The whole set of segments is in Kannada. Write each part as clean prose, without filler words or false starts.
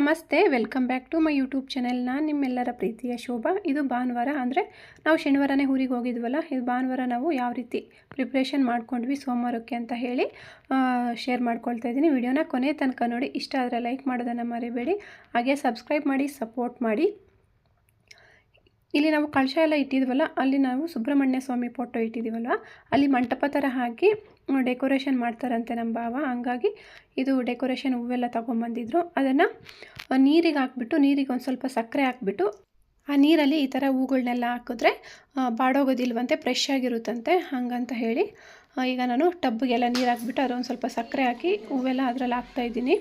ನಮಸ್ತೆ, welcome back to my YouTube channel. ನಾನು ನಿಮ್ಮೆಲ್ಲರ ಪ್ರೀತಿಯ ಶೋಭಾ. ಇದು ಭಾನುವಾರ, ಅಂದರೆ ನಾವು ಶನಿವಾರನೇ ಊರಿಗೆ ಹೋಗಿದ್ವಲ್ಲ, ಇದು ಭಾನುವಾರ ನಾವು ಯಾವ ರೀತಿ ಪ್ರಿಪ್ರೇಷನ್ ಮಾಡ್ಕೊಂಡ್ವಿ ಸೋಮವಾರಕ್ಕೆ ಅಂತ ಹೇಳಿ ಶೇರ್ ಮಾಡ್ಕೊಳ್ತಾ ಇದ್ದೀನಿ. ವಿಡಿಯೋನ ಕೊನೆ ತನಕ ನೋಡಿ. ಇಷ್ಟ ಆದರೆ ಲೈಕ್ ಮಾಡೋದನ್ನು ಮರಿಬೇಡಿ, ಹಾಗೆ ಸಬ್ಸ್ಕ್ರೈಬ್ ಮಾಡಿ, ಸಪೋರ್ಟ್ ಮಾಡಿ. ಇಲ್ಲಿ ನಾವು ಕಳಶ ಎಲ್ಲ ಇಟ್ಟಿದ್ವಲ್ಲ, ಅಲ್ಲಿ ನಾವು ಸುಬ್ರಹ್ಮಣ್ಯ ಸ್ವಾಮಿ ಫೋಟೋ ಇಟ್ಟಿದ್ದೀವಲ್ವ, ಅಲ್ಲಿ ಮಂಟಪ ಥರ ಹಾಕಿ ಡೆಕೋರೇಷನ್ ಮಾಡ್ತಾರಂತೆ ನಮ್ಮ ಭಾವ. ಹಂಗಾಗಿ ಇದು ಡೆಕೋರೇಷನ್ ಹೂವೆಲ್ಲ ತೊಗೊಂಬಂದಿದ್ರು. ಅದನ್ನು ನೀರಿಗೆ ಹಾಕ್ಬಿಟ್ಟು, ನೀರಿಗೆ ಒಂದು ಸ್ವಲ್ಪ ಸಕ್ಕರೆ ಹಾಕ್ಬಿಟ್ಟು, ಆ ನೀರಲ್ಲಿ ಈ ಥರ ಹೂಗಳನ್ನೆಲ್ಲ ಹಾಕಿದ್ರೆ ಬಾಡೋಗೋದಿಲ್ವಂತೆ, ಫ್ರೆಶ್ ಆಗಿರುತ್ತಂತೆ. ಹಾಗಂತ ಹೇಳಿ ಈಗ ನಾನು ಟಬ್ಗೆಲ್ಲ ನೀರು ಹಾಕ್ಬಿಟ್ಟು ಅದೊಂದು ಸ್ವಲ್ಪ ಸಕ್ಕರೆ ಹಾಕಿ ಹೂವೆಲ್ಲ ಅದರಲ್ಲಿ ಹಾಕ್ತಾಯಿದ್ದೀನಿ.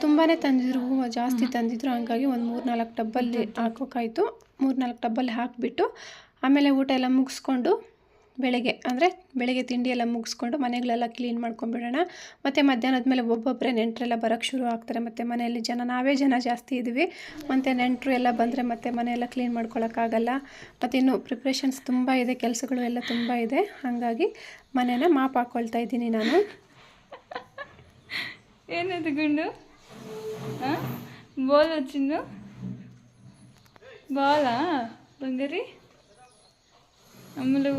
ತುಂಬಾ ತಂದಿದ್ರು, ಹೂವು ಜಾಸ್ತಿ ತಂದಿದ್ರು. ಹಂಗಾಗಿ ಒಂದು 3-4 ಟಬ್ಬಲ್ಲಿ ಹಾಕೋಕ್ಕಾಯಿತು. 3-4 ಟಬ್ಬಲ್ಲಿ ಹಾಕಿಬಿಟ್ಟು ಆಮೇಲೆ ಊಟ ಎಲ್ಲ ಮುಗಿಸ್ಕೊಂಡು ಬೆಳಗ್ಗೆ ತಿಂಡಿ ಎಲ್ಲ ಮುಗಿಸ್ಕೊಂಡು ಮನೆಗಳೆಲ್ಲ ಕ್ಲೀನ್ ಮಾಡ್ಕೊಂಬಿಡೋಣ. ಮತ್ತು ಮಧ್ಯಾಹ್ನದ ಮೇಲೆ ಒಬ್ಬೊಬ್ಬರೇ ನೆಂಟರೆಲ್ಲ ಬರೋಕ್ಕೆ ಶುರು ಆಗ್ತಾರೆ. ಮತ್ತು ಮನೆಯಲ್ಲಿ ನಾವೇ ಜನ ಜಾಸ್ತಿ ಇದ್ದೀವಿ. ಮತ್ತು ನೆಂಟರು ಎಲ್ಲ ಬಂದರೆ ಮತ್ತೆ ಮನೆಯೆಲ್ಲ ಕ್ಲೀನ್ ಮಾಡ್ಕೊಳ್ಳೋಕ್ಕಾಗಲ್ಲ. ಮತ್ತು ಇನ್ನು ಪ್ರಿಪ್ರೇಷನ್ಸ್ ತುಂಬ ಇದೆ, ಕೆಲಸಗಳು ಎಲ್ಲ ತುಂಬ ಇದೆ. ಹಾಗಾಗಿ ಮನೇನ ಮಾಪ್ ಹಾಕ್ಕೊಳ್ತಾ ಇದ್ದೀನಿ ನಾನು. ಏನದು ಗುಂಡು? ಬಾಲ್ ಚಿನ್ನು, ಬಾಲಾ ಬಂಗಾರಿ ಅಮ್ಮಲು.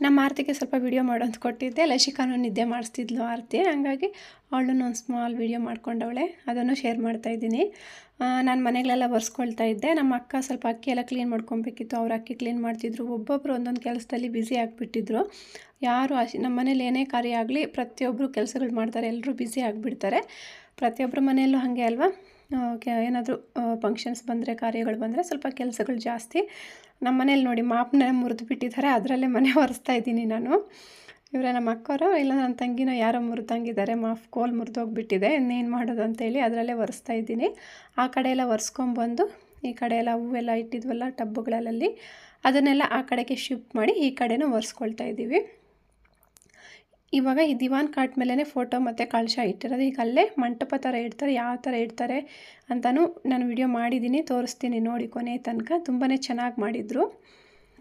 ನಮ್ಮ ಆರತಿಗೆ ಸ್ವಲ್ಪ ವೀಡಿಯೋ ಮಾಡೋದು ಕೊಟ್ಟಿದ್ದೆ. ಲಸಿಕಾನು ನಿದ್ದೆ ಮಾಡಿಸ್ತಿದ್ಲು ಆರತಿ. ಹಂಗಾಗಿ ಅವಳನ್ನು ಒಂದು ಸ್ಮಾಲ್ ವೀಡಿಯೋ ಮಾಡ್ಕೊಂಡವಳೆ, ಅದನ್ನು ಶೇರ್ ಮಾಡ್ತಾಯಿದ್ದೀನಿ. ನಾನು ಮನೆಗಳೆಲ್ಲ ಒರೆಸ್ಕೊಳ್ತಾ ಇದ್ದೆ. ನಮ್ಮ ಅಕ್ಕ ಸ್ವಲ್ಪ ಅಕ್ಕಿ ಎಲ್ಲ ಕ್ಲೀನ್ ಮಾಡ್ಕೊಬೇಕಿತ್ತು. ಅವ್ರು ಅಕ್ಕಿ ಕ್ಲೀನ್ ಮಾಡ್ತಿದ್ರು. ಒಬ್ಬೊಬ್ಬರು ಒಂದೊಂದು ಕೆಲಸದಲ್ಲಿ ಬ್ಯುಸಿ ಆಗಿಬಿಟ್ಟಿದ್ರು. ಯಾರು ನಮ್ಮ ಮನೇಲಿ ಏನೇ ಕಾರ್ಯ ಆಗಲಿ ಪ್ರತಿಯೊಬ್ಬರು ಕೆಲಸಗಳು ಮಾಡ್ತಾರೆ, ಎಲ್ಲರೂ ಬ್ಯುಸಿ ಆಗಿಬಿಡ್ತಾರೆ. ಪ್ರತಿಯೊಬ್ಬರ ಮನೆಯಲ್ಲೂ ಹಾಗೆ ಅಲ್ವಾ? ಏನಾದರೂ ಫಂಕ್ಷನ್ಸ್ ಬಂದರೆ, ಕಾರ್ಯಗಳು ಬಂದರೆ ಸ್ವಲ್ಪ ಕೆಲಸಗಳು ಜಾಸ್ತಿ. ನಮ್ಮ ಮನೇಲಿ ನೋಡಿ ಮಾಪನ್ನ ಮುರಿದು ಬಿಟ್ಟಿದ್ದಾರೆ, ಅದರಲ್ಲೇ ಮನೆ ಒರೆಸ್ತಾ ಇದ್ದೀನಿ ನಾನು. ಇವರೇ ನಮ್ಮ ಅಕ್ಕವರು, ಇಲ್ಲ ನನ್ನ ತಂಗಿನೋ ಯಾರೋ ಮುರಿದಂಗಿದ್ದಾರೆ. ಕೋಲ್ ಮುರಿದೋಗ್ಬಿಟ್ಟಿದೆ, ಇನ್ನೇನು ಮಾಡೋದು ಅಂತೇಳಿ ಅದರಲ್ಲೇ ಒರೆಸ್ತಾ ಇದ್ದೀನಿ. ಆ ಕಡೆ ಎಲ್ಲ ಒರೆಸ್ಕೊಂಬಂದು ಈ ಕಡೆ ಎಲ್ಲ ಹೂವೆಲ್ಲ ಇಟ್ಟಿದ್ವಲ್ಲ ಟಬ್ಬುಗಳಲ್ಲಿ, ಅದನ್ನೆಲ್ಲ ಆ ಕಡೆಗೆ ಶಿಫ್ಟ್ ಮಾಡಿ ಈ ಕಡೆನೂ ಒರೆಸ್ಕೊಳ್ತಾ ಇದ್ದೀವಿ. ಇವಾಗ ಈ ದಿವಾನ್ ಕಾಟ್ ಮೇಲೇ ಫೋಟೋ ಮತ್ತು ಕಳಶ ಇಟ್ಟಿರೋದು. ಈಗ ಅಲ್ಲೇ ಮಂಟಪ ಥರ ಇಡ್ತಾರೆ. ಯಾವ ಥರ ಇಡ್ತಾರೆ ಅಂತಲೂ ನಾನು ವಿಡಿಯೋ ಮಾಡಿದ್ದೀನಿ, ತೋರಿಸ್ತೀನಿ ನೋಡಿ ಕೊನೆ ತನಕ. ತುಂಬಾ ಚೆನ್ನಾಗಿ ಮಾಡಿದರು.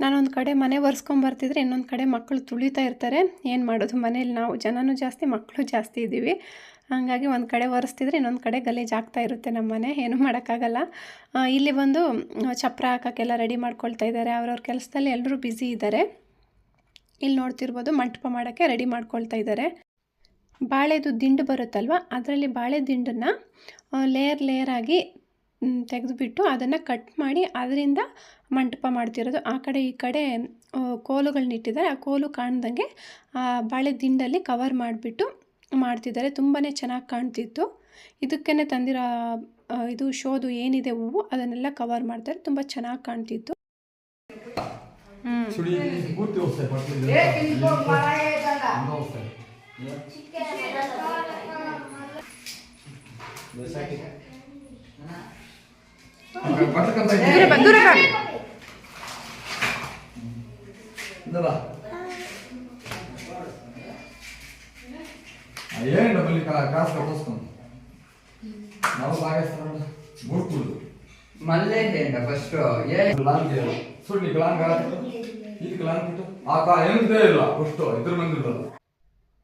ನಾನೊಂದು ಕಡೆ ಮನೆ ಒರೆಸ್ಕೊಂಬರ್ತಿದ್ರೆ ಇನ್ನೊಂದು ಕಡೆ ಮಕ್ಕಳು ತುಳಿತಾ ಇರ್ತಾರೆ. ಏನು ಮಾಡೋದು, ಮನೇಲಿ ನಾವು ಜನನೂ ಜಾಸ್ತಿ, ಮಕ್ಕಳು ಜಾಸ್ತಿ ಇದ್ದೀವಿ. ಹಾಗಾಗಿ ಒಂದು ಕಡೆ ಒರೆಸ್ತಿದ್ರೆ ಇನ್ನೊಂದು ಕಡೆ ಗಲೀಜು ಆಗ್ತಾ ಇರುತ್ತೆ ನಮ್ಮ ಮನೆ. ಏನೂ ಮಾಡೋಕ್ಕಾಗಲ್ಲ. ಇಲ್ಲಿ ಬಂದು ಚಪ್ರ ಹಾಕೋಕ್ಕೆಲ್ಲ ರೆಡಿ ಮಾಡ್ಕೊಳ್ತಾ ಇದ್ದಾರೆ. ಅವ್ರವ್ರ ಕೆಲಸದಲ್ಲಿ ಎಲ್ಲರೂ ಬ್ಯುಸಿ ಇದ್ದಾರೆ. ಇಲ್ಲಿ ನೋಡ್ತಿರ್ಬೋದು ಮಂಟಪ ಮಾಡೋಕ್ಕೆ ರೆಡಿ ಮಾಡ್ಕೊಳ್ತಾ ಇದ್ದಾರೆ. ಬಾಳೆದು ದಿಂಡು ಬರುತ್ತಲ್ವ, ಅದರಲ್ಲಿ ಬಾಳೆ ದಿಂಡನ್ನು ಲೇಯರ್ ಆಗಿ ತೆಗೆದುಬಿಟ್ಟು ಅದನ್ನು ಕಟ್ ಮಾಡಿ ಅದರಿಂದ ಮಂಟಪ ಮಾಡ್ತಿರೋದು. ಆ ಕಡೆ ಈ ಕಡೆ ಕೋಲುಗಳನ್ನ ಇಟ್ಟಿದ್ದಾರೆ. ಆ ಕೋಲು ಕಾಣ್ದಂಗೆ ಬಾಳೆ ದಿಂಡಲ್ಲಿ ಕವರ್ ಮಾಡಿಬಿಟ್ಟು ಮಾಡ್ತಿದ್ದಾರೆ. ತುಂಬಾ ಚೆನ್ನಾಗಿ ಕಾಣ್ತಿತ್ತು. ಇದಕ್ಕೇ ತಂದಿರೋ ಇದು ಶೋದು ಏನಿದೆ ಹೂವು, ಅದನ್ನೆಲ್ಲ ಕವರ್ ಮಾಡ್ತಾರೆ. ತುಂಬ ಚೆನ್ನಾಗಿ ಕಾಣ್ತಿತ್ತು.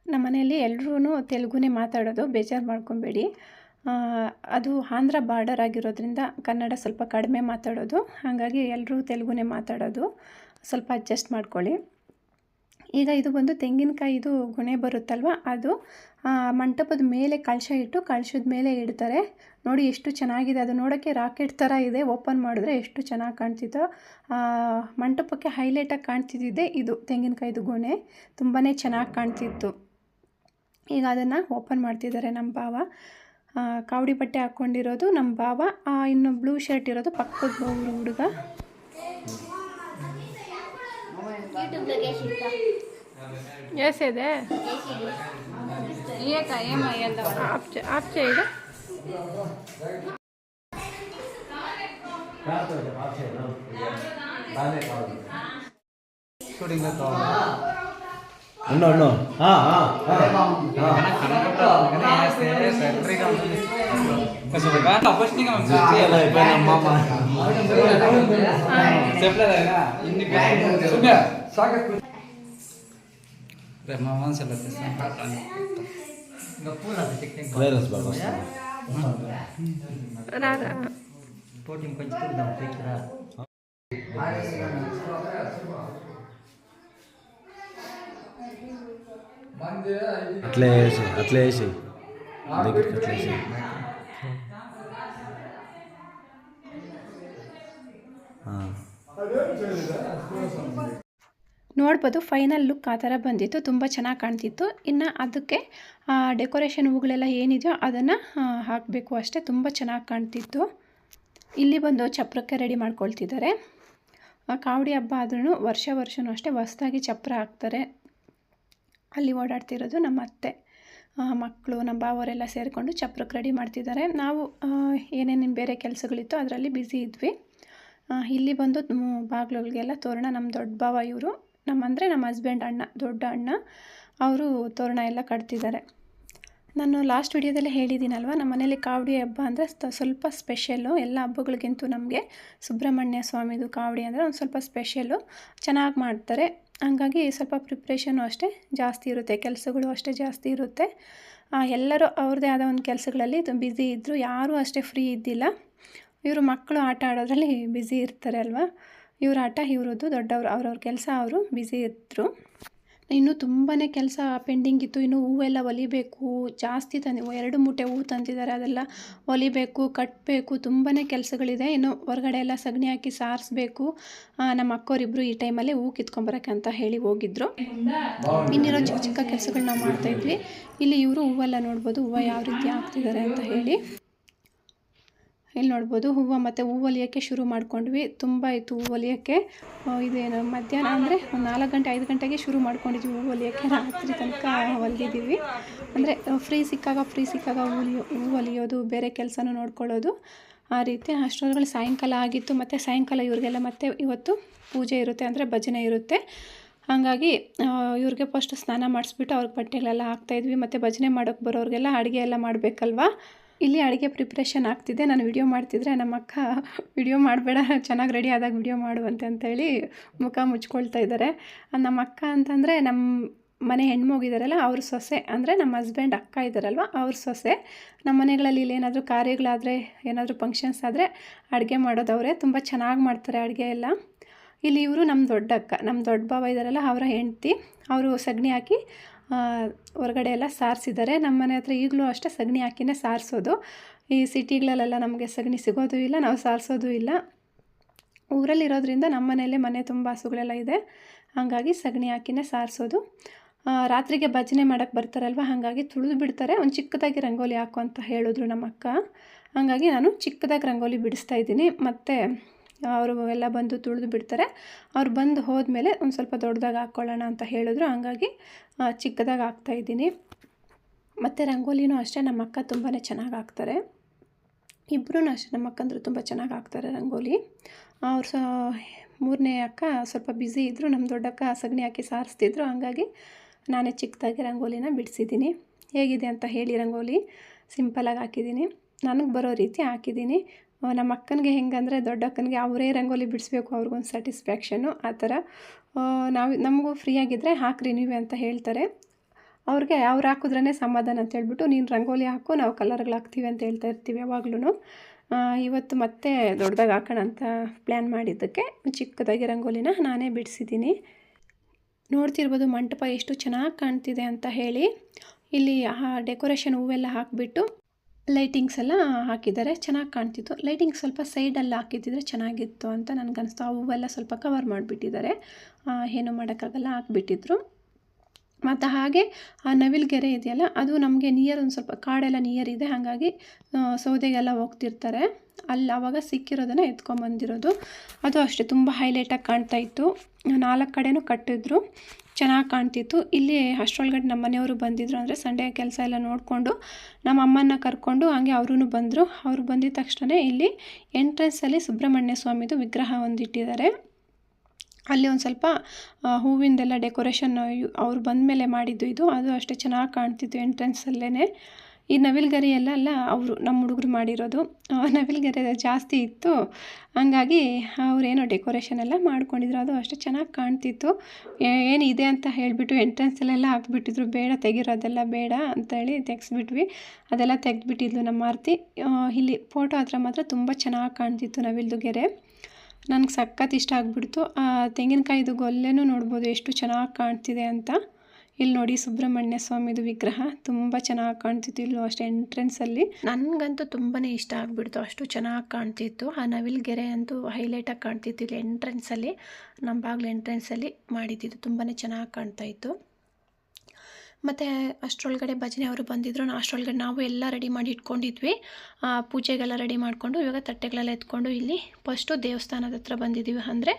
ನಮ್ಮ ಮನೆಯಲ್ಲಿ ಎಲ್ಲರೂ ತೆಲುಗುನೇ ಮಾತಾಡೋದು, ಬೇಜಾರು ಮಾಡ್ಕೊಬೇಡಿ. ಅದು ಆಂಧ್ರ ಬಾರ್ಡರ್ ಆಗಿರೋದ್ರಿಂದ ಕನ್ನಡ ಸ್ವಲ್ಪ ಕಡಿಮೆ ಮಾತಾಡೋದು. ಹಾಗಾಗಿ ಎಲ್ಲರೂ ತೆಲುಗುನೇ ಮಾತಾಡೋದು, ಸ್ವಲ್ಪ ಅಡ್ಜಸ್ಟ್ ಮಾಡ್ಕೊಳ್ಳಿ. ಈಗ ಇದು ಬಂದು ತೆಂಗಿನಕಾಯಿದು ಗೊನೆ ಬರುತ್ತಲ್ವ, ಅದು ಮಂಟಪದ ಮೇಲೆ ಕಳಶ ಇಟ್ಟು ಕಳಶದ ಮೇಲೆ ಇಡ್ತಾರೆ. ನೋಡಿ ಎಷ್ಟು ಚೆನ್ನಾಗಿದೆ. ಅದು ನೋಡೋಕ್ಕೆ ರಾಕೆಟ್ ಥರ ಇದೆ. ಓಪನ್ ಮಾಡಿದ್ರೆ ಎಷ್ಟು ಚೆನ್ನಾಗಿ ಕಾಣ್ತಿತ್ತು. ಮಂಟಪಕ್ಕೆ ಹೈಲೈಟಾಗಿ ಕಾಣ್ತಿದ್ದಿದ್ದೆ ಇದು ತೆಂಗಿನಕಾಯಿದು ಗೊನೆ. ತುಂಬಾ ಚೆನ್ನಾಗಿ ಕಾಣ್ತಿತ್ತು. ಈಗ ಅದನ್ನು ಓಪನ್ ಮಾಡ್ತಿದ್ದಾರೆ ನಮ್ಮ ಭಾವ. ಕಾವಡಿ ಬಟ್ಟೆ ಹಾಕ್ಕೊಂಡಿರೋದು ನಮ್ಮ ಭಾವ, ಇನ್ನು ಬ್ಲೂ ಶರ್ಟ್ ಇರೋದು ಪಕ್ಕದ ಹುಡುಗ. ఏసేదే ఏక ఏమయ్యేంద ఆఫ్ చేయడు. అన్నో Clearance bagus. Rara. Atlesi. Dikit atlesi. ನೋಡ್ಬೋದು ಫೈನಲ್ ಲುಕ್ ಆ ಥರ ಬಂದಿತ್ತು, ತುಂಬ ಚೆನ್ನಾಗಿ ಕಾಣ್ತಿತ್ತು. ಇನ್ನು ಅದಕ್ಕೆ ಡೆಕೋರೇಷನ್ ಹೂಗಳೆಲ್ಲ ಏನಿದೆಯೋ ಅದನ್ನು ಹಾಕಬೇಕು ಅಷ್ಟೇ, ತುಂಬ ಚೆನ್ನಾಗಿ ಕಾಣ್ತಿತ್ತು. ಇಲ್ಲಿ ಬಂದು ಚಪ್ರಕ್ಕೆ ರೆಡಿ ಮಾಡ್ಕೊಳ್ತಿದ್ದಾರೆ. ಕಾವಡಿ ಹಬ್ಬ ಆದ್ರೂ ವರ್ಷವೂ ಅಷ್ಟೇ ಹೊಸದಾಗಿ ಚಪ್ರ ಹಾಕ್ತಾರೆ. ಅಲ್ಲಿ ಓಡಾಡ್ತಿರೋದು ನಮ್ಮ ಅತ್ತೆ ಮಕ್ಕಳು, ನಮ್ಮ ಬಾವರೆಲ್ಲ ಸೇರಿಕೊಂಡು ಚಪ್ರಕ್ಕೆ ರೆಡಿ ಮಾಡ್ತಿದ್ದಾರೆ. ನಾವು ಏನೇನು ಬೇರೆ ಕೆಲಸಗಳಿತ್ತು ಅದರಲ್ಲಿ ಬ್ಯುಸಿ ಇದ್ವಿ. ಇಲ್ಲಿ ಬಂದು ಬಾಗಿಲುಗಳಿಗೆಲ್ಲ ತೋರಣ ನಮ್ಮ ದೊಡ್ಡ ಬಾವ ಇವರು, ನಮ್ಮ ಹಸ್ಬೆಂಡ್ ಅಣ್ಣ, ದೊಡ್ಡ ಅಣ್ಣ, ಅವರು ತೋರಣ ಎಲ್ಲ ಕಟ್ತಿದ್ದಾರೆ. ನಾನು ಲಾಸ್ಟ್ ವಿಡಿಯೋದಲ್ಲೇ ಹೇಳಿದ್ದೀನಲ್ವ, ನಮ್ಮ ಮನೇಲಿ ಕಾವಡಿ ಹಬ್ಬ ಅಂದರೆ ಸ್ವಲ್ಪ ಸ್ಪೆಷಲ್ಲು. ಎಲ್ಲ ಹಬ್ಬಗಳಿಗಿಂತೂ ನಮಗೆ ಸುಬ್ರಹ್ಮಣ್ಯ ಸ್ವಾಮಿದು ಕಾವಡಿ ಅಂದರೆ ಒಂದು ಸ್ವಲ್ಪ ಸ್ಪೆಷಲ್ಲು, ಚೆನ್ನಾಗಿ ಮಾಡ್ತಾರೆ. ಹಂಗಾಗಿ ಸ್ವಲ್ಪ ಪ್ರಿಪ್ರೇಷನ್ನು ಅಷ್ಟೇ ಜಾಸ್ತಿ ಇರುತ್ತೆ, ಕೆಲಸಗಳು ಅಷ್ಟೇ ಜಾಸ್ತಿ ಇರುತ್ತೆ. ಎಲ್ಲರೂ ಅವ್ರದ್ದೇ ಆದ ಒಂದು ಕೆಲಸಗಳಲ್ಲಿ ಬ್ಯುಸಿ ಇದ್ದರು, ಯಾರೂ ಅಷ್ಟೇ ಫ್ರೀ ಇದ್ದಿಲ್ಲ. ಇವರು ಮಕ್ಕಳು ಆಟ ಆಡೋದ್ರಲ್ಲಿ ಬ್ಯುಸಿ ಇರ್ತಾರೆ ಅಲ್ವಾ, ಇವ್ರ ಆಟ ಇವ್ರದ್ದು, ದೊಡ್ಡವರು ಅವ್ರವ್ರ ಕೆಲಸ ಅವರು ಬ್ಯುಸಿ ಇದ್ದರು. ಇನ್ನೂ ತುಂಬಾ ಕೆಲಸ ಪೆಂಡಿಂಗ್ ಇತ್ತು. ಇನ್ನು ಹೂವೆಲ್ಲ ಹೊಲಿಬೇಕು, ಜಾಸ್ತಿ 2 ಮೂಟೆ ಹೂವು ತಂದಿದ್ದಾರೆ, ಅದೆಲ್ಲ ಹೊಲಿಬೇಕು, ಕಟ್ಟಬೇಕು, ತುಂಬಾ ಕೆಲಸಗಳಿದೆ. ಇನ್ನು ಹೊರಗಡೆ ಎಲ್ಲ ಸಗಣಿ ಹಾಕಿ ಸಾರಿಸ್ಬೇಕು. ನಮ್ಮ ಅಕ್ಕೋರಿಬ್ಬರು ಈ ಟೈಮಲ್ಲಿ ಹೂವು ಕಿತ್ಕೊಂಬರೋಕ್ಕೆ ಅಂತ ಹೇಳಿ ಹೋಗಿದ್ರು. ಇನ್ನಿರೋ ಚಿಕ್ಕ ಚಿಕ್ಕ ಕೆಲಸಗಳು ನಾವು ಮಾಡ್ತಾಯಿದ್ವಿ. ಇಲ್ಲಿ ಇವರು ಹೂವೆಲ್ಲ ನೋಡ್ಬೋದು, ಹೂವು ಯಾವ ರೀತಿ ಹಾಕ್ತಿದ್ದಾರೆ ಅಂತ ಹೇಳಿ. ಇಲ್ಲಿ ನೋಡ್ಬೋದು ಹೂವು ಮತ್ತು ಹೂವು ಹೊಲಿಯೋಕ್ಕೆ ಶುರು ಮಾಡ್ಕೊಂಡ್ವಿ. ತುಂಬ ಇತ್ತು ಹೂವು ಹೊಲಿಯೋಕ್ಕೆ. ಇದೇನು ಮಧ್ಯಾಹ್ನ ಅಂದರೆ ಒಂದು 4 ಗಂಟೆ 5 ಗಂಟೆಗೆ ಶುರು ಮಾಡ್ಕೊಂಡಿದ್ವಿ ಹೂವು ಹೊಲಿಯೋಕ್ಕೆ, ರಾತ್ರಿ ತನಕ ಹೊಲಿದಿದ್ದೀವಿ. ಅಂದರೆ ಫ್ರೀ ಸಿಕ್ಕಾಗ ಹೂವು ಹೊಲಿಯೋದು, ಬೇರೆ ಕೆಲಸನೂ ನೋಡ್ಕೊಳ್ಳೋದು, ಆ ರೀತಿ. ಅಷ್ಟರೊಳಗಡೆ ಸಾಯಂಕಾಲ ಆಗಿತ್ತು. ಮತ್ತು ಸಾಯಂಕಾಲ ಇವ್ರಿಗೆಲ್ಲ ಮತ್ತೆ ಇವತ್ತು ಪೂಜೆ ಇರುತ್ತೆ, ಅಂದರೆ ಭಜನೆ ಇರುತ್ತೆ. ಹಾಗಾಗಿ ಇವ್ರಿಗೆ ಫಸ್ಟ್ ಸ್ನಾನ ಮಾಡಿಸ್ಬಿಟ್ಟು ಅವ್ರಿಗೆ ಬಟ್ಟೆಗಳೆಲ್ಲ ಹಾಕ್ತಾಯಿದ್ವಿ. ಮತ್ತು ಭಜನೆ ಮಾಡೋಕ್ಕೆ ಬರೋರಿಗೆಲ್ಲ ಅಡುಗೆ ಎಲ್ಲ ಮಾಡಬೇಕಲ್ವಾ. ಇಲ್ಲಿ ಅಡುಗೆ ಪ್ರಿಪ್ರೇಷನ್ ಆಗ್ತಿದೆ. ನಾನು ವಿಡಿಯೋ ಮಾಡ್ತಿದ್ರೆ ನಮ್ಮ ಅಕ್ಕ ವಿಡಿಯೋ ಮಾಡಬೇಡ, ಚೆನ್ನಾಗಿ ರೆಡಿ ಆದಾಗ ವಿಡಿಯೋ ಮಾಡುವಂತೆ ಅಂತೇಳಿ ಮುಖ ಮುಚ್ಕೊಳ್ತಾ ಇದ್ದಾರೆ. ನಮ್ಮ ಅಕ್ಕ ಅಂತಂದರೆ ನಮ್ಮ ಮನೆ ಹೆಣ್ಮಗಿದಾರಲ್ಲ ಅವ್ರ ಸೊಸೆ, ಅಂದರೆ ನಮ್ಮ ಹಸ್ಬೆಂಡ್ ಅಕ್ಕ ಇದ್ದಾರಲ್ವ ಅವ್ರ ಸೊಸೆ. ನಮ್ಮ ಮನೆಗಳಲ್ಲಿ ಇಲ್ಲಿ ಏನಾದರೂ ಕಾರ್ಯಗಳಾದರೆ, ಏನಾದರೂ ಫಂಕ್ಷನ್ಸ್ ಆದರೆ ಅಡುಗೆ ಮಾಡೋದವ್ರೆ, ತುಂಬ ಚೆನ್ನಾಗಿ ಮಾಡ್ತಾರೆ ಅಡುಗೆ ಎಲ್ಲ. ಇಲ್ಲಿ ಇವರು ನಮ್ಮ ದೊಡ್ಡ ಅಕ್ಕ, ನಮ್ಮ ದೊಡ್ಡ ಬಾವ ಇದ್ದಾರಲ್ಲ ಅವರ ಹೆಂಡತಿ, ಅವರು ಸಗಣಿ ಹಾಕಿ ಹೊರಗಡೆ ಎಲ್ಲ ಸಾರಿಸಿದ್ದಾರೆ. ನಮ್ಮ ಮನೆ ಹತ್ರ ಈಗಲೂ ಅಷ್ಟೇ ಸಗಣಿ ಹಾಕಿನೇ ಸಾರಿಸೋದು. ಈ ಸಿಟಿಗಳಲ್ಲೆಲ್ಲ ನಮಗೆ ಸಗಣಿ ಸಿಗೋದು ಇಲ್ಲ, ನಾವು ಸಾರಿಸೋದು ಇಲ್ಲ. ಊರಲ್ಲಿರೋದ್ರಿಂದ ನಮ್ಮ ಮನೆಯಲ್ಲೇ ಮನೆ ತುಂಬ ಹಸುಗಳೆಲ್ಲ ಇದೆ, ಹಾಗಾಗಿ ಸಗಣಿ ಹಾಕಿನೇ ಸಾರಿಸೋದು. ರಾತ್ರಿಗೆ ಭಜನೆ ಮಾಡೋಕ್ಕೆ ಬರ್ತಾರಲ್ವ, ಹಾಗಾಗಿ ತುಳಿದು ಬಿಡ್ತಾರೆ. ಒಂದು ಚಿಕ್ಕದಾಗಿ ರಂಗೋಲಿ ಹಾಕು ಅಂತ ಹೇಳಿದ್ರು ನಮ್ಮ ಅಕ್ಕ, ಹಾಗಾಗಿ ನಾನು ಚಿಕ್ಕದಾಗಿ ರಂಗೋಲಿ ಬಿಡಿಸ್ತಾ ಇದ್ದೀನಿ. ಮತ್ತು ಅವರು ಎಲ್ಲ ಬಂದು ತುಳಿದು ಬಿಡ್ತಾರೆ. ಅವ್ರು ಬಂದು ಹೋದ್ಮೇಲೆ ಒಂದು ಸ್ವಲ್ಪ ದೊಡ್ಡದಾಗಿ ಹಾಕ್ಕೊಳ್ಳೋಣ ಅಂತ ಹೇಳಿದ್ರು, ಹಾಗಾಗಿ ಚಿಕ್ಕದಾಗಿ ಹಾಕ್ತಾಯಿದ್ದೀನಿ. ಮತ್ತು ರಂಗೋಲಿನೂ ಅಷ್ಟೇ ನಮ್ಮ ಅಕ್ಕ ತುಂಬಾ ಚೆನ್ನಾಗಿ ಹಾಕ್ತಾರೆ. ಇಬ್ಬರೂ ಅಷ್ಟೇ, ನಮ್ಮ ಅಕ್ಕಂದ್ರು ತುಂಬ ಚೆನ್ನಾಗಿ ಹಾಕ್ತಾರೆ ರಂಗೋಲಿ. ಅವ್ರು ಮೂರನೇ ಅಕ್ಕ ಸ್ವಲ್ಪ ಬ್ಯುಸಿ ಇದ್ದರು, ನಮ್ಮ ದೊಡ್ಡಕ್ಕ ಸಗಣಿ ಹಾಕಿ ಸಾರಿಸ್ತಿದ್ರು, ಹಾಗಾಗಿ ನಾನೇ ಚಿಕ್ಕದಾಗಿ ರಂಗೋಲಿನ ಬಿಡಿಸಿದ್ದೀನಿ. ಹೇಗಿದೆ ಅಂತ ಹೇಳಿ. ರಂಗೋಲಿ ಸಿಂಪಲಾಗಿ ಹಾಕಿದ್ದೀನಿ, ನನಗೆ ಬರೋ ರೀತಿ ಹಾಕಿದ್ದೀನಿ. ನಮ್ಮ ಅಕ್ಕನಿಗೆ ಹೆಂಗಂದರೆ ದೊಡ್ಡ ಅಕ್ಕನಿಗೆ ಅವರೇ ರಂಗೋಲಿ ಬಿಡಿಸ್ಬೇಕು, ಅವ್ರಿಗೊಂದು ಸ್ಯಾಟಿಸ್ಫ್ಯಾಕ್ಷನು ಆ ಥರ. ನಮಗೂ ಫ್ರೀಯಾಗಿದ್ದರೆ ಹಾಕ್ರಿ ನೀವೇ ಅಂತ ಹೇಳ್ತಾರೆ. ಅವ್ರಿಗೆ ಅವ್ರು ಹಾಕಿದ್ರೇ ಸಮಾಧಾನ ಅಂತ ಹೇಳ್ಬಿಟ್ಟು, ನೀನು ರಂಗೋಲಿ ಹಾಕು, ನಾವು ಕಲರ್ಗಳು ಹಾಕ್ತೀವಿ ಅಂತ ಹೇಳ್ತಾ ಇರ್ತೀವಿ ಯಾವಾಗ್ಲೂ. ಇವತ್ತು ಮತ್ತೆ ದೊಡ್ಡದಾಗಿ ಹಾಕೋಣ ಅಂತ ಪ್ಲ್ಯಾನ್ ಮಾಡಿದ್ದಕ್ಕೆ ಚಿಕ್ಕದಾಗಿ ರಂಗೋಲಿನ ನಾನೇ ಬಿಡಿಸಿದ್ದೀನಿ. ನೋಡ್ತಿರ್ಬೋದು ಮಂಟಪ ಎಷ್ಟು ಚೆನ್ನಾಗಿ ಕಾಣ್ತಿದೆ ಅಂತ ಹೇಳಿ. ಇಲ್ಲಿ ಡೆಕೋರೇಷನ್ ಹೂವೆಲ್ಲ ಹಾಕಿಬಿಟ್ಟು ಲೈಟಿಂಗ್ಸ್ ಎಲ್ಲ ಹಾಕಿದ್ದಾರೆ, ಚೆನ್ನಾಗಿ ಕಾಣ್ತಿತ್ತು. ಲೈಟಿಂಗ್ಸ್ ಸ್ವಲ್ಪ ಸೈಡಲ್ಲಿ ಹಾಕಿದ್ದಿದ್ರೆ ಚೆನ್ನಾಗಿತ್ತು ಅಂತ ನನಗನ್ನಿಸ್ತು. ಆ ಹೂವೆಲ್ಲ ಸ್ವಲ್ಪ ಕವರ್ ಮಾಡಿಬಿಟ್ಟಿದ್ದಾರೆ, ಏನೂ ಮಾಡೋಕ್ಕಾಗಲ್ಲ, ಹಾಕಿಬಿಟ್ಟಿದ್ರು. ಮತ್ತು ಹಾಗೆ ಆ ನವಿಲುಗೆರೆ ಇದೆಯಲ್ಲ, ಅದು ನಮಗೆ ನಿಯರ್, ಒಂದು ಸ್ವಲ್ಪ ಕಾಡೆಲ್ಲ ನಿಯರ್ ಇದೆ, ಹಾಗಾಗಿ ಸೌದೆಗೆಲ್ಲ ಹೋಗ್ತಿರ್ತಾರೆ. ಅಲ್ಲಿ ಆವಾಗ ಸಿಕ್ಕಿರೋದನ್ನು ಎತ್ಕೊಂಬಂದಿರೋದು, ಅದು ಅಷ್ಟೇ ತುಂಬ ಹೈಲೈಟಾಗಿ ಕಾಣ್ತಾ ಇತ್ತು. 4 ಕಡೆನೂ ಕಟ್ಟಿದ್ರು, ಚೆನ್ನಾಗಿ ಕಾಣ್ತಿತ್ತು. ಇಲ್ಲಿ ಅಷ್ಟರೊಳಗಡೆ ನಮ್ಮ ಮನೆಯವರು ಬಂದಿದ್ದರು, ಅಂದರೆ ಸಂಡೇ ಕೆಲಸ ಎಲ್ಲ ನೋಡಿಕೊಂಡು ನಮ್ಮ ಅಮ್ಮನ್ನ ಕರ್ಕೊಂಡು ಹಾಗೆ ಅವರೂ ಬಂದರು. ಅವರು ಬಂದಿದ್ದ ತಕ್ಷಣ ಇಲ್ಲಿ ಎಂಟ್ರೆನ್ಸಲ್ಲಿ ಸುಬ್ರಹ್ಮಣ್ಯ ಸ್ವಾಮಿದು ವಿಗ್ರಹ ಒಂದು ಇಟ್ಟಿದ್ದಾರೆ. ಅಲ್ಲಿ ಒಂದು ಸ್ವಲ್ಪ ಹೂವಿಂದೆಲ್ಲ ಡೆಕೋರೇಷನ್ ಅವ್ರು ಬಂದ ಮೇಲೆ ಮಾಡಿದ್ದು ಇದು, ಅದು ಅಷ್ಟೇ ಚೆನ್ನಾಗಿ ಕಾಣ್ತಿತ್ತು ಎಂಟ್ರೆನ್ಸಲ್ಲೇ. ಈ ನವಿಲುಗರಿ ಎಲ್ಲ ಅವರು ನಮ್ಮ ಹುಡುಗರು ಮಾಡಿರೋದು. ನವಿಲುಗರಿ ಜಾಸ್ತಿ ಇತ್ತು, ಹಂಗಾಗಿ ಅವರೇನೋ ಡೆಕೋರೇಷನ್ ಎಲ್ಲ ಮಾಡ್ಕೊಂಡಿದ್ರು. ಅದು ಅಷ್ಟು ಚೆನ್ನಾಗಿ ಕಾಣ್ತಿತ್ತು. ಏನಿದೆ ಅಂತ ಹೇಳಿಬಿಟ್ಟು ಎಂಟ್ರೆನ್ಸಲ್ಲೆಲ್ಲ ಹಾಕ್ಬಿಟ್ಟಿದ್ರು, ಬೇಡ ತೆಗಿರೋದೆಲ್ಲ ಬೇಡ ಅಂತೇಳಿ ತೆಗೆಸ್ಬಿಟ್ವಿ. ಅದೆಲ್ಲ ತೆಗೆದ್ಬಿಟ್ಟಿದ್ಲು ನಮ್ಮ ಆರತಿ. ಇಲ್ಲಿ ಫೋಟೋ ಹತ್ರ ಮಾತ್ರ ತುಂಬ ಚೆನ್ನಾಗಿ ಕಾಣ್ತಿತ್ತು ನವಿಲ್ದು ಗೆರೆ. ನನಗೆ ಸಖತ್ ಇಷ್ಟ ಆಗಿಬಿಡ್ತು. ತೆಂಗಿನಕಾಯಿದು ಗೊಲ್ಲೆನೂ ನೋಡ್ಬೋದು ಎಷ್ಟು ಚೆನ್ನಾಗಿ ಕಾಣ್ತಿದೆ ಅಂತ. ಇಲ್ಲಿ ನೋಡಿ ಸುಬ್ರಹ್ಮಣ್ಯ ಸ್ವಾಮಿದು ವಿಗ್ರಹ ತುಂಬ ಚೆನ್ನಾಗಿ ಕಾಣ್ತಿತ್ತು. ಇಲ್ಲೂ ಅಷ್ಟೇ ಎಂಟ್ರೆನ್ಸಲ್ಲಿ ನನಗಂತೂ ತುಂಬಾ ಇಷ್ಟ ಆಗಿಬಿಡ್ತು, ಅಷ್ಟು ಚೆನ್ನಾಗಿ ಕಾಣ್ತಿತ್ತು. ಆ ನವಿಲುಗೆರೆ ಅಂತೂ ಹೈಲೈಟಾಗಿ ಕಾಣ್ತಿತ್ತು. ಇಲ್ಲಿ ಎಂಟ್ರೆನ್ಸಲ್ಲಿ, ನಮ್ಮ ಬಾಗಿಲು ಎಂಟ್ರೆನ್ಸಲ್ಲಿ ಮಾಡಿದ್ದಿದ್ದು ತುಂಬಾ ಚೆನ್ನಾಗಿ ಕಾಣ್ತಾಯಿತ್ತು. ಮತ್ತು ಅಷ್ಟರೊಳಗಡೆ ಭಜನೆ ಅವರು ಬಂದಿದ್ದರು. ಅಷ್ಟರೊಳಗಡೆ ನಾವು ಎಲ್ಲ ರೆಡಿ ಮಾಡಿ ಇಟ್ಕೊಂಡಿದ್ವಿ, ಪೂಜೆಗೆಲ್ಲ ರೆಡಿ ಮಾಡಿಕೊಂಡು. ಇವಾಗ ತಟ್ಟೆಗಳೆಲ್ಲ ಎತ್ಕೊಂಡು ಇಲ್ಲಿ ಫಸ್ಟು ದೇವಸ್ಥಾನದ ಹತ್ರ ಬಂದಿದ್ದೀವಿ, ಅಂದರೆ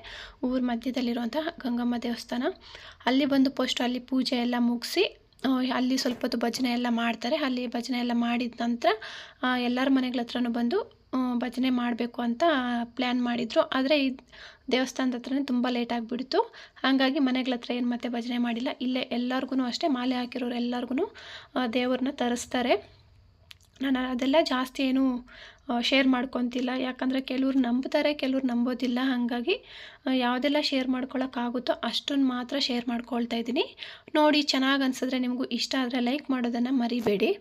ಊರ ಮಧ್ಯದಲ್ಲಿರುವಂಥ ಗಂಗಮ್ಮ ದೇವಸ್ಥಾನ. ಅಲ್ಲಿ ಬಂದು ಫಸ್ಟು ಅಲ್ಲಿ ಪೂಜೆ ಎಲ್ಲ ಮುಗಿಸಿ ಅಲ್ಲಿ ಸ್ವಲ್ಪ ಹೊತ್ತು ಭಜನೆ ಎಲ್ಲ ಮಾಡ್ತಾರೆ. ಅಲ್ಲಿ ಭಜನೆ ಎಲ್ಲ ಮಾಡಿದ ನಂತರ ಎಲ್ಲರ ಮನೆಗಳ ಹತ್ರನೂ ಬಂದು ಭಜನೆ ಮಾಡಬೇಕು ಅಂತ ಪ್ಲ್ಯಾನ್ ಮಾಡಿದರು. ಆದರೆ ಈ ದೇವಸ್ಥಾನದ ಹತ್ರನೇ ತುಂಬ ಲೇಟ್ ಆಗಿಬಿಡ್ತು. ಹಾಗಾಗಿ ಮನೆಗಳ ಹತ್ರ ಏನು ಮತ್ತೆ ಭಜನೆ ಮಾಡಿಲ್ಲ. ಇಲ್ಲೇ ಎಲ್ಲರಿಗೂ ಅಷ್ಟೇ ಮಾಲೆ ಹಾಕಿರೋರು ಎಲ್ಲರಿಗೂ ದೇವ್ರನ್ನ ತರಿಸ್ತಾರೆ. ನಾನು ಅದೆಲ್ಲ ಜಾಸ್ತಿ ಏನು ಶೇರ್ ಮಾಡ್ಕೊತಿಲ್ಲ, ಯಾಕಂದರೆ ಕೆಲವ್ರು ನಂಬ್ತಾರೆ, ಕೆಲವ್ರು ನಂಬೋದಿಲ್ಲ. ಹಾಗಾಗಿ ಯಾವುದೆಲ್ಲ ಶೇರ್ ಮಾಡ್ಕೊಳ್ಳೋಕ್ಕಾಗುತ್ತೋ ಅಷ್ಟನ್ನು ಮಾತ್ರ ಶೇರ್ ಮಾಡ್ಕೊಳ್ತಾ ಇದ್ದೀನಿ. ನೋಡಿ, ಚೆನ್ನಾಗಿ ಅನಿಸಿದ್ರೆ ನಿಮಗೂ ಇಷ್ಟ ಆದರೆ ಲೈಕ್ ಮಾಡೋದನ್ನು ಮರಿಬೇಡಿ.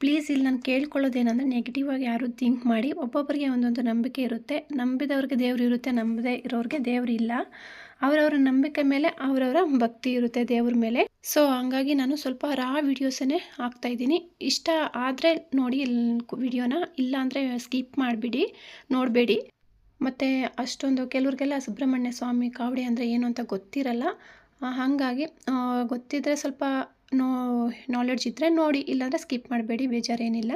ಪ್ಲೀಸ್ ಇಲ್ಲಿ ನಾನು ಕೇಳ್ಕೊಳ್ಳೋದೇನೆಂದರೆ, ನೆಗೆಟಿವ್ ಆಗಿ ಯಾರು ಥಿಂಕ್ ಮಾಡಿ. ಒಬ್ಬೊಬ್ಬರಿಗೆ ಒಂದೊಂದು ನಂಬಿಕೆ ಇರುತ್ತೆ. ನಂಬಿದವ್ರಿಗೆ ದೇವರು ಇರುತ್ತೆ, ನಂಬದೇ ಇರೋರಿಗೆ ದೇವರು ಇಲ್ಲ. ಅವರವರ ನಂಬಿಕೆ ಮೇಲೆ ಅವರವರ ಭಕ್ತಿ ಇರುತ್ತೆ ದೇವ್ರ ಮೇಲೆ. ಸೊ ಹಂಗಾಗಿ ನಾನು ಸ್ವಲ್ಪ ರಾ ವೀಡಿಯೋಸನ್ನೇ ಹಾಕ್ತಾಯಿದ್ದೀನಿ. ಇಷ್ಟ ಆದರೆ ನೋಡಿ ವಿಡಿಯೋನ, ಇಲ್ಲ ಅಂದರೆ ಸ್ಕಿಪ್ ಮಾಡಿಬಿಡಿ, ನೋಡಬೇಡಿ. ಮತ್ತು ಅಷ್ಟೊಂದು ಕೆಲವ್ರಿಗೆಲ್ಲ ಸುಬ್ರಹ್ಮಣ್ಯ ಸ್ವಾಮಿ ಕಾವಡಿ ಅಂದರೆ ಏನು ಅಂತ ಗೊತ್ತಿರಲ್ಲ. ಹಾಗಾಗಿ ಗೊತ್ತಿದ್ದರೆ ಸ್ವಲ್ಪ ನಾಲೆಡ್ಜ್ ಇದ್ದರೆ ನೋಡಿ, ಇಲ್ಲಾಂದರೆ ಸ್ಕಿಪ್ ಮಾಡಬೇಡಿ, ಬೇಜಾರೇನಿಲ್ಲ.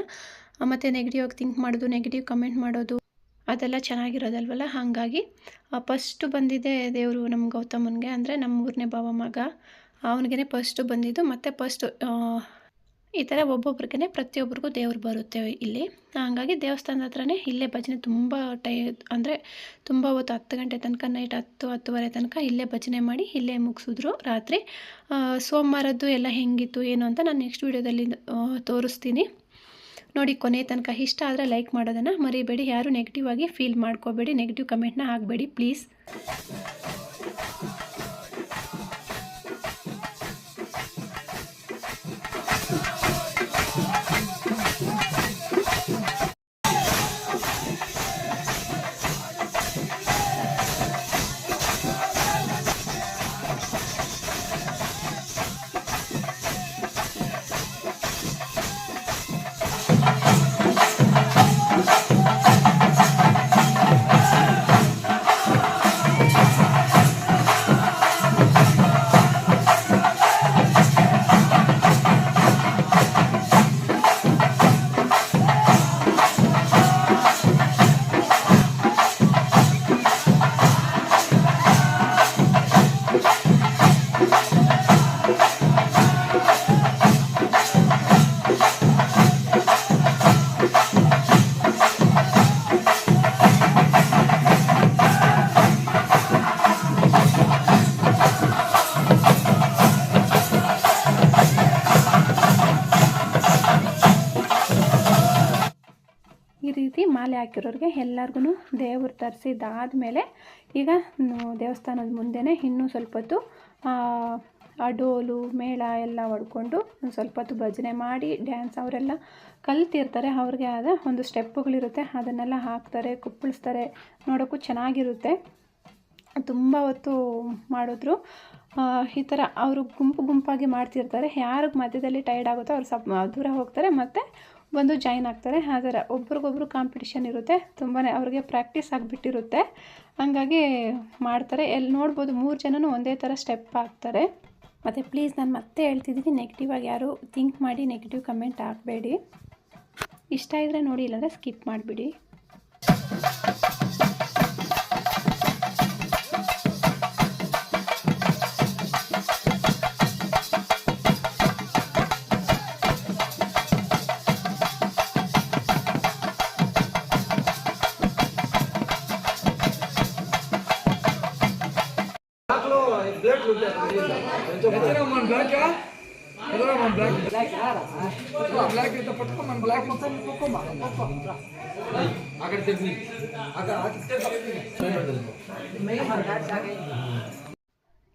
ಮತ್ತು ನೆಗೆಟಿವ್ ಆಗಿ ಥಿಂಕ್ ಮಾಡೋದು, ನೆಗೆಟಿವ್ ಕಮೆಂಟ್ ಮಾಡೋದು ಅದೆಲ್ಲ ಚೆನ್ನಾಗಿರೋದಲ್ವಲ್ಲ. ಹಾಗಾಗಿ ಫಸ್ಟು ಬಂದಿದ್ದೆ ದೇವರು ನಮ್ಮ ಗೌತಮನಿಗೆ, ಅಂದರೆ ನಮ್ಮ 3ನೇ ಭಾವ ಮಗ, ಅವನಿಗೆ ಫಸ್ಟು ಬಂದಿದ್ದು. ಮತ್ತು ಫಸ್ಟು ಈ ಥರ ಒಬ್ಬೊಬ್ರಿಗೆ ಪ್ರತಿಯೊಬ್ಬರಿಗೂ ದೇವ್ರು ಬರುತ್ತೆ ಇಲ್ಲಿ. ಹಾಗಾಗಿ ದೇವಸ್ಥಾನದ ಹತ್ರನೇ ಇಲ್ಲೇ ಭಜನೆ ತುಂಬ ಅಂದರೆ ತುಂಬ ಹೊತ್ತು 10 ಗಂಟೆ ತನಕ, ನೈಟ್ 10-10:30 ತನಕ ಇಲ್ಲೇ ಭಜನೆ ಮಾಡಿ ಇಲ್ಲೇ ಮುಗಿಸಿದ್ರು ರಾತ್ರಿ. ಸೋಮವಾರದ್ದು ಎಲ್ಲ ಹೆಂಗಿತ್ತು ಏನು ಅಂತ ನಾನು ನೆಕ್ಸ್ಟ್ ವೀಡಿಯೋದಲ್ಲಿ ತೋರಿಸ್ತೀನಿ. ನೋಡಿ ಕೊನೆ ತನಕ. ಇಷ್ಟ ಆದರೆ ಲೈಕ್ ಮಾಡೋದನ್ನು ಮರಿಬೇಡಿ. ಯಾರು ನೆಗೆಟಿವ್ ಆಗಿ ಫೀಲ್ ಮಾಡ್ಕೋಬೇಡಿ, ನೆಗೆಟಿವ್ ಕಮೆಂಟ್ನ ಹಾಕಬೇಡಿ ಪ್ಲೀಸ್. ಈ ರೀತಿ ಮಾಲೆ ಹಾಕಿರೋರಿಗೆ ಎಲ್ಲರಿಗೂ ದೇವ್ರು ತರಿಸಿದ್ದಾದಮೇಲೆ ಈಗ ದೇವಸ್ಥಾನದ ಮುಂದೆನೇ ಇನ್ನೂ ಸ್ವಲ್ಪ ಹೊತ್ತು ಆ ಡೋಲು ಮೇಳ ಎಲ್ಲ ಹೊಡ್ಕೊಂಡು ಒಂದು ಸ್ವಲ್ಪ ಹೊತ್ತು ಭಜನೆ ಮಾಡಿ ಡ್ಯಾನ್ಸ್ ಅವರೆಲ್ಲ ಕಲ್ತಿರ್ತಾರೆ. ಅವ್ರಿಗೆ ಆದ ಒಂದು ಸ್ಟೆಪ್ಪುಗಳಿರುತ್ತೆ, ಅದನ್ನೆಲ್ಲ ಹಾಕ್ತಾರೆ, ಕುಪ್ಪಳಿಸ್ತಾರೆ. ನೋಡೋಕ್ಕೂ ಚೆನ್ನಾಗಿರುತ್ತೆ. ತುಂಬ ಹೊತ್ತು ಮಾಡಿದ್ರು. ಈ ಥರ ಅವರು ಗುಂಪಾಗಿ ಮಾಡ್ತಿರ್ತಾರೆ. ಯಾರಿಗೆ ಮಧ್ಯದಲ್ಲಿ ಟೈರ್ಡ್ ಆಗುತ್ತೋ ಅವ್ರು ಸ್ವಲ್ಪ ದೂರ ಹೋಗ್ತಾರೆ, ಮತ್ತು ಬಂದು ಜಾಯಿನ್ ಆಗ್ತಾರೆ. ಆ ಥರ ಒಬ್ರಿಗೊಬ್ರು ಕಾಂಪಿಟಿಷನ್ ಇರುತ್ತೆ. ತುಂಬಾ ಅವ್ರಿಗೆ ಪ್ರಾಕ್ಟೀಸ್ ಆಗಿಬಿಟ್ಟಿರುತ್ತೆ. ಹಂಗಾಗಿ ಮಾಡ್ತಾರೆ. ಎಲ್ಲಿ ನೋಡ್ಬೋದು 3 ಜನನೂ ಒಂದೇ ಥರ ಸ್ಟೆಪ್ ಹಾಕ್ತಾರೆ. ಮತ್ತು ಪ್ಲೀಸ್ ನಾನು ಮತ್ತೆ ಹೇಳ್ತಿದ್ದೀನಿ, ನೆಗೆಟಿವಾಗಿ ಯಾರು ಥಿಂಕ್ ಮಾಡಿ ನೆಗೆಟಿವ್ ಕಮೆಂಟ್ ಹಾಕಬೇಡಿ. ಇಷ್ಟ ಇದ್ದರೆ ನೋಡಿ, ಇಲ್ಲಾಂದರೆ ಸ್ಕಿಪ್ ಮಾಡಿಬಿಡಿ.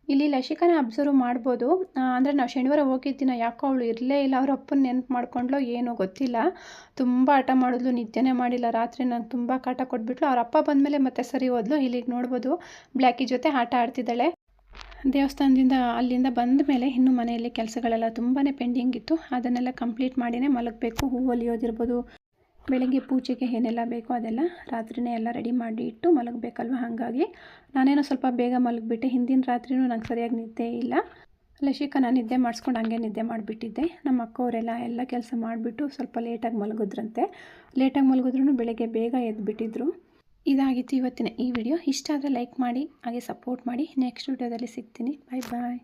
ಇಲ್ಲಿ ಲಶಿಕಾನ ಅಬ್ಸರ್ವ್ ಮಾಡ್ಬೋದು. ಅಂದರೆ ನಾವು ಶನಿವಾರ ಹೋಗಿದ್ದಿನ ಯಾಕೋ ಅವಳು ಇರಲೇ ಇಲ್ಲ. ಅವ್ರ ಅಪ್ಪನ ನೆನ್ಪು ಮಾಡ್ಕೊಂಡ್ಲೋ ಏನೋ ಗೊತ್ತಿಲ್ಲ. ತುಂಬ ಹಠ ಮಾಡಿದ್ಲು, ನಿದ್ದೆನೇ ಮಾಡಿಲ್ಲ. ರಾತ್ರಿ ನಂಗೆ ತುಂಬ ಕಾಟ ಕೊಟ್ಬಿಟ್ಲು. ಅವ್ರ ಅಪ್ಪ ಬಂದಮೇಲೆ ಮತ್ತೆ ಸರಿ ಹೋದ್ಲು. ಇಲ್ಲಿಗೆ ನೋಡ್ಬೋದು ಬ್ಲ್ಯಾಕಿ ಜೊತೆ ಆಟ ಆಡ್ತಿದ್ದಾಳೆ. ದೇವಸ್ಥಾನದಿಂದ ಅಲ್ಲಿಂದ ಬಂದ ಮೇಲೆ ಇನ್ನೂ ಮನೆಯಲ್ಲಿ ಕೆಲಸಗಳೆಲ್ಲ ತುಂಬಾ ಪೆಂಡಿಂಗ್ ಇತ್ತು. ಅದನ್ನೆಲ್ಲ ಕಂಪ್ಲೀಟ್ ಮಾಡಿನೇ ಮಲಗಬೇಕು. ಹೂ ಹೊಲಿಯೋದಿರ್ಬೋದು, ಬೆಳಗ್ಗೆ ಪೂಜೆಗೆ ಏನೆಲ್ಲ ಬೇಕೋ ಅದೆಲ್ಲ ರಾತ್ರಿನೇ ಎಲ್ಲ ರೆಡಿ ಮಾಡಿ ಇಟ್ಟು ಮಲಗಬೇಕಲ್ವ. ಹಾಗಾಗಿ ನಾನೇನೋ ಸ್ವಲ್ಪ ಬೇಗ ಮಲಗಿಬಿಟ್ಟೆ. ಹಿಂದಿನ ರಾತ್ರಿನೂ ನಂಗೆ ಸರಿಯಾಗಿ ನಿದ್ದೆ ಇಲ್ಲ. ಲಶಿಕಾನ ನಿದ್ದೆ ಮಾಡಿಸ್ಕೊಂಡು ಹಂಗೆ ನಿದ್ದೆ ಮಾಡಿಬಿಟ್ಟಿದ್ದೆ. ನಮ್ಮ ಅಕ್ಕವರೆಲ್ಲ ಕೆಲಸ ಮಾಡಿಬಿಟ್ಟು ಸ್ವಲ್ಪ ಲೇಟಾಗಿ ಮಲಗಿದ್ರಂತೆ. ಲೇಟಾಗಿ ಮಲಗಿದ್ರೂ ಬೆಳಗ್ಗೆ ಬೇಗ ಎದ್ದುಬಿಟ್ಟಿದ್ರು. ಇದಾಗಿತ್ತು ಇವತ್ತಿನ ಈ ವಿಡಿಯೋ. ಇಷ್ಟ ಆದರೆ ಲೈಕ್ ಮಾಡಿ, ಹಾಗೆ ಸಪೋರ್ಟ್ ಮಾಡಿ. ನೆಕ್ಸ್ಟ್ ವಿಡಿಯೋದಲ್ಲಿ ಸಿಗ್ತೀನಿ. ಬಾಯ್ ಬಾಯ್.